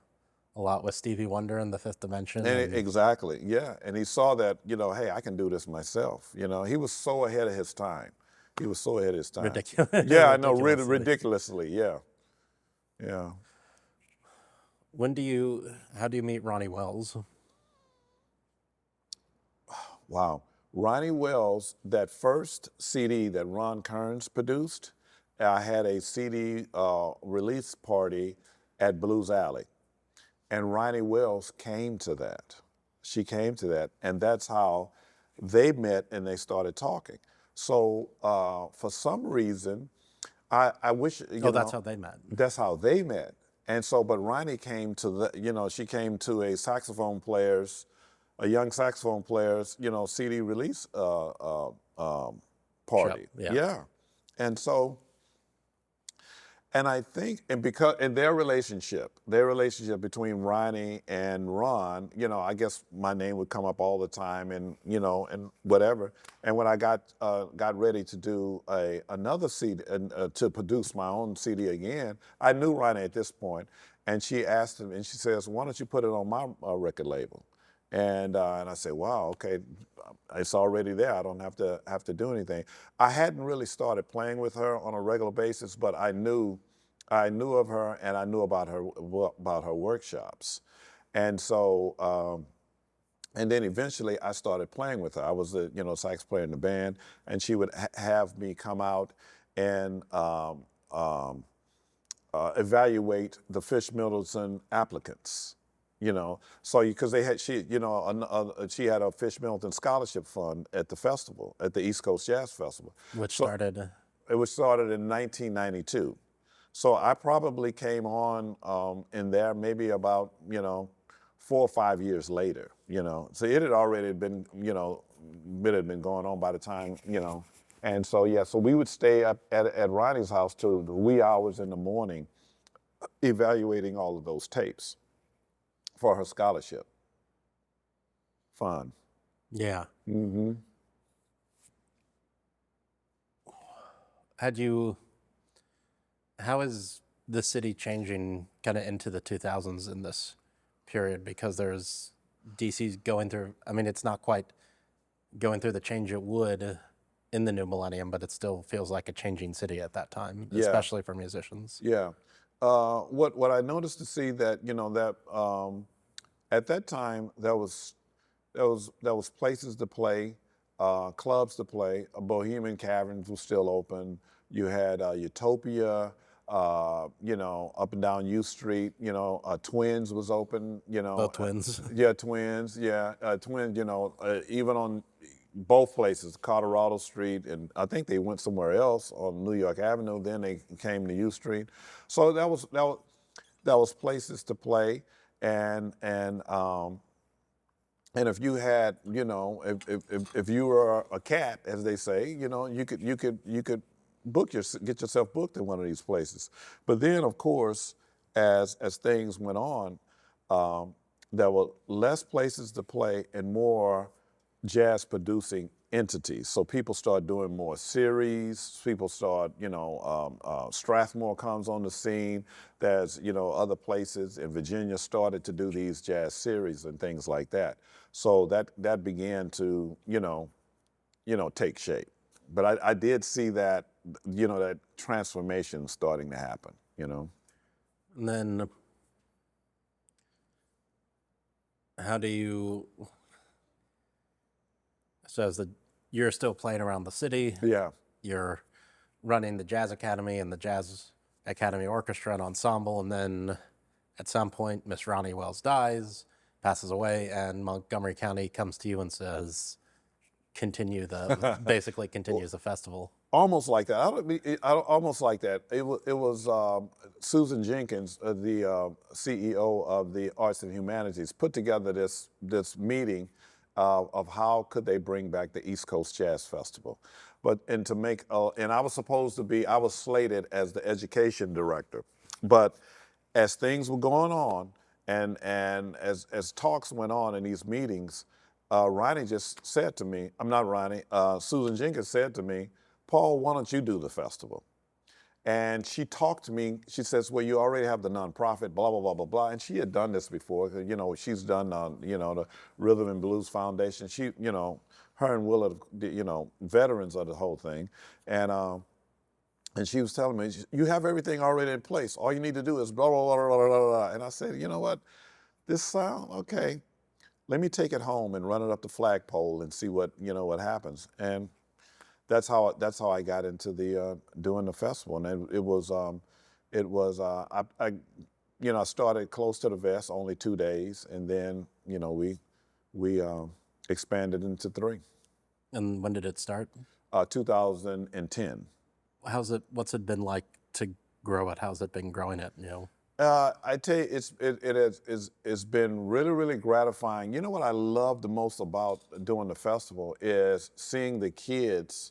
a lot with Stevie Wonder and the Fifth Dimension. Exactly, yeah. And he saw that, hey, I can do this myself. He was so ahead of his time. He was so ahead of his time. Ridiculous. Yeah, I know, ridiculously, yeah. Yeah. How do you meet Ronnie Wells? Wow. Ronnie Wells, that first CD that Ron Kearns produced, I had a CD release party at Blues Alley. And Ronnie Wells came to that. She came to that. And that's how they met and they started talking. So for some reason, I wish, that's how they met. That's how they met. And so, but Ronnie came to she came to a young saxophone player's, CD release party. Yeah. And so, and I think, and their relationship between Ronnie and Ron, I guess my name would come up all the time, and and whatever. And when I got ready to do another CD to produce my own CD again, I knew Ronnie at this point, and she asked him, and she says, "Why don't you put it on my record label?" And I said, "Wow, okay, it's already there. I don't have to do anything." I hadn't really started playing with her on a regular basis, but I knew of her, and I knew about her workshops, and so and then eventually I started playing with her. I was the sax player in the band, and she would have me come out and evaluate the Fish Middleton applicants. So because she had a Fish Milton Scholarship Fund at the festival, at the East Coast Jazz Festival. Which So started? it was started in 1992. So I probably came on in there maybe about 4 or 5 years later. So it had already been it had been going on by the time. And so yeah, so we would stay up at Ronnie's house till the wee hours in the morning, evaluating all of those tapes for her scholarship fund. Yeah. Mm-hmm. How is the city changing kind of into the 2000s in this period? Because there's DC's going through, I mean, it's not quite going through the change it would in the new millennium, but it still feels like a changing city at that time, Yeah. especially for musicians. Yeah. What I noticed to see that at that time there was places to play, clubs to play. Bohemian Caverns was still open. You had Utopia, up and down U Street. Twins was open. Both Twins. Yeah, Twins. Yeah, Twins. Even on both places, Colorado Street, and I think they went somewhere else on New York Avenue. Then they came to U Street. So that was places to play, and if you had, if you were a cat, as they say, you could get yourself booked in one of these places. But then, of course, as things went on, there were less places to play and more jazz producing entities. So people start doing more series. People start, Strathmore comes on the scene. There's, other places in Virginia started to do these jazz series and things like that. So that began to, take shape. But I did see that, that transformation starting to happen, And then how do you, so you're still playing around the city. Yeah. You're running the Jazz Academy and the Jazz Academy Orchestra and Ensemble, and then at some point, Miss Ronnie Wells dies, passes away, and Montgomery County comes to you and says, basically continues the festival. Almost like that. Almost like that. It was Susan Jenkins, the CEO of the Arts and Humanities, put together this meeting of how could they bring back the East Coast Jazz Festival. And I was slated as the education director. But as things were going on and as talks went on in these meetings, Ronnie just said to me, Susan Jenkins said to me, Paul, why don't you do the festival? And she talked to me, she says, well, you already have the nonprofit, blah, blah, blah, blah, blah. And she had done this before. She's done, the Rhythm and Blues Foundation. Her and Willard, veterans of the whole thing. And she was telling me, you have everything already in place. All you need to do is blah, blah, blah, blah, blah, blah. And I said, you know what? This sound, okay. Let me take it home and run it up the flagpole and see what happens. And that's how I got into the doing the festival. And I started close to the vest, only 2 days, and then we expanded into 3. And when did it start? 2010. What's it been like to grow it? How's it been growing it? I tell you, it's been really, really gratifying. You know what I love the most about doing the festival is seeing the kids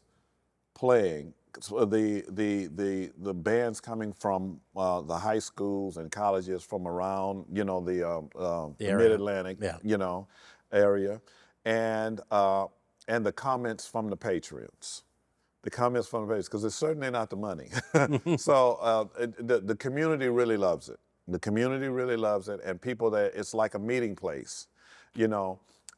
playing. So the bands coming from the high schools and colleges from around the Mid-Atlantic area, and the comments from the patrons. The comments from the patrons, because it's certainly not the money. So the community really loves it. The community really loves it, and it's like a meeting place,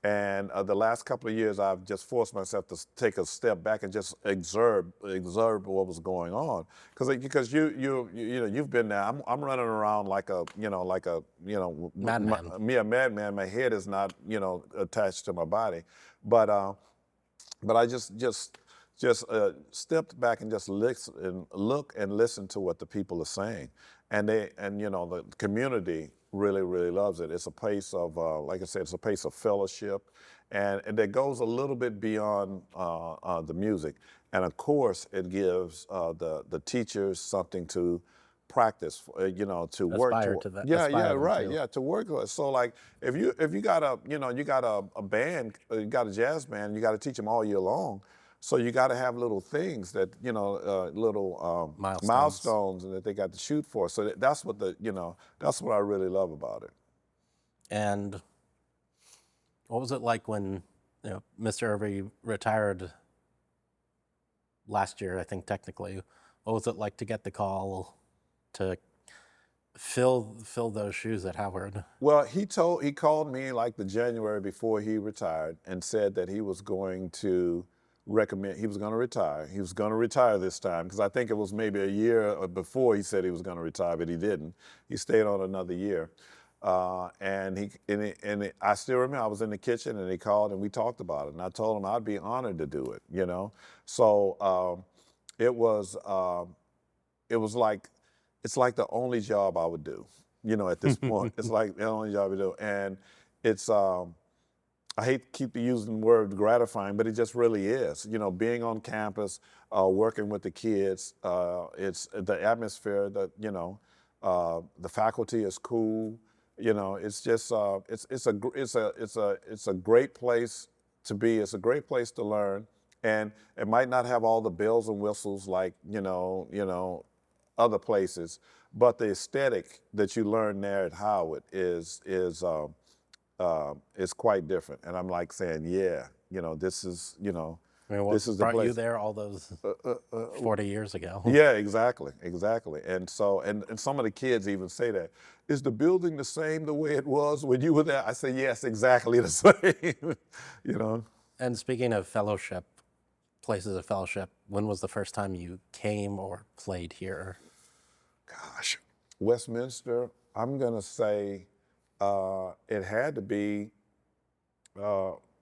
And the last couple of years, I've just forced myself to take a step back and just observe what was going on, because you've been there. I'm running around like a madman. A madman. My head is not attached to my body, but I just stepped back and just look and listen to what the people are saying, and the community really, really loves it. It's a place of, like I said, it's a place of fellowship, and that goes a little bit beyond the music. And of course, it gives the teachers something to practice, to work Aspire to. to that. Yeah, Aspire yeah, them right, to. yeah, to work with. So like, if you got a band, you got a jazz band, you got to teach them all year long. So you got to have little things that little milestones, and that they got to shoot for. So that's what that's what I really love about it. And what was it like when Mr. Irby retired last year? I think technically, what was it like to get the call to fill those shoes at Howard? Well, he called me like the January before he retired and said that he was going to he was going to retire. He was going to retire this time, because I think it was maybe a year before he said he was going to retire, but he didn't. He stayed on another year. I still remember I was in the kitchen and he called and we talked about it, and I told him I'd be honored to do it, So it was like, it's like the only job I would do, at this point. It's like the only job I do. And it's, I hate to keep using the word gratifying, but it just really is. Being on campus, working with the kids, it's the atmosphere that, the faculty is cool. It's just, it's a great place to be. It's a great place to learn. And it might not have all the bells and whistles like, other places, but the aesthetic that you learn there at Howard is quite different. And I'm like saying, yeah, this is, this is the brought place. you there all those 40 years ago? Yeah, exactly. And so, and some of the kids even say that, is the building the same the way it was when you were there? I say, yes, exactly the same, And speaking of fellowship, places of fellowship, when was the first time you came or played here? Gosh, Westminster, I'm going to say it had to be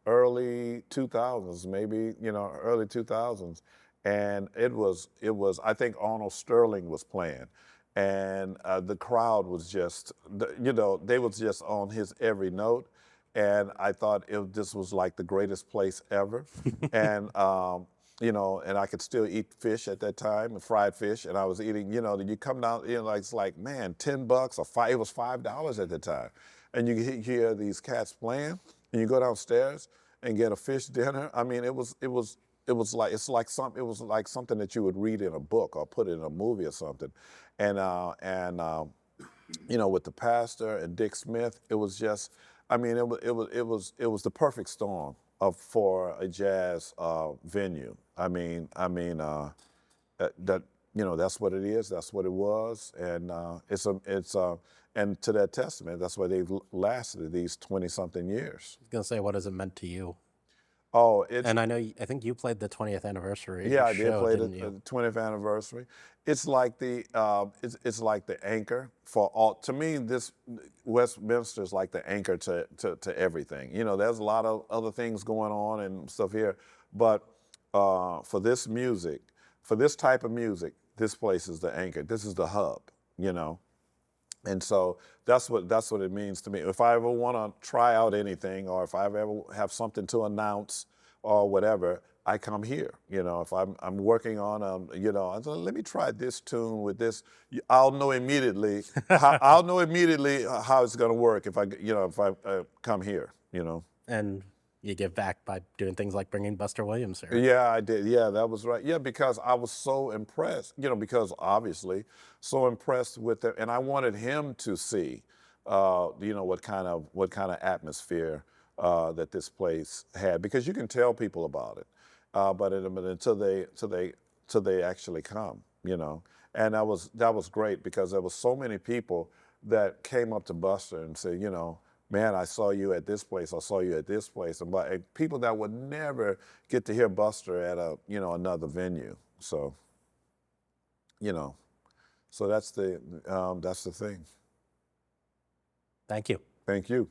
early 2000s, maybe, early 2000s. And it was, I think Arnold Sterling was playing. And the crowd was just, they was just on his every note. And I thought this was like the greatest place ever. And, and I could still eat fish at that time, fried fish. And I was eating, you come down, it's like, man, $10 or it was $5 at the time. And you hear these cats playing, and you go downstairs and get a fish dinner. I mean, it was like something that you would read in a book or put in a movie or something. And with the pastor and Dick Smith, it was just, I mean, it was the perfect storm for a jazz venue. That's what it is. That's what it was, and and to that testament, that's why they've lasted these 20-something years. I was gonna say, what has it meant to you? Oh, and I think you played the 20th anniversary. Yeah, I show, did play the you? 20th anniversary. It's like it's like the anchor for all. To me, this Westminster is like the anchor to everything. There's a lot of other things going on and stuff here, but for this music, for this type of music, this place is the anchor. This is the hub. And so that's what it means to me. If I ever want to try out anything, or if I ever have something to announce or whatever, I come here. If I'm working on I say, let me try this tune with this. I'll know immediately. I'll know immediately how it's going to work if I come here. And you give back by doing things like bringing Buster Williams here. Yeah, I did. Yeah, that was right. Yeah, because I was so impressed, because obviously so impressed with it. And I wanted him to see, what kind of atmosphere that this place had, because you can tell people about it, but until they actually come, And that was great, because there was so many people that came up to Buster and said, man, I saw you at this place. I saw you at this place, and people that would never get to hear Buster at another venue. So, so that's the thing. Thank you. Thank you.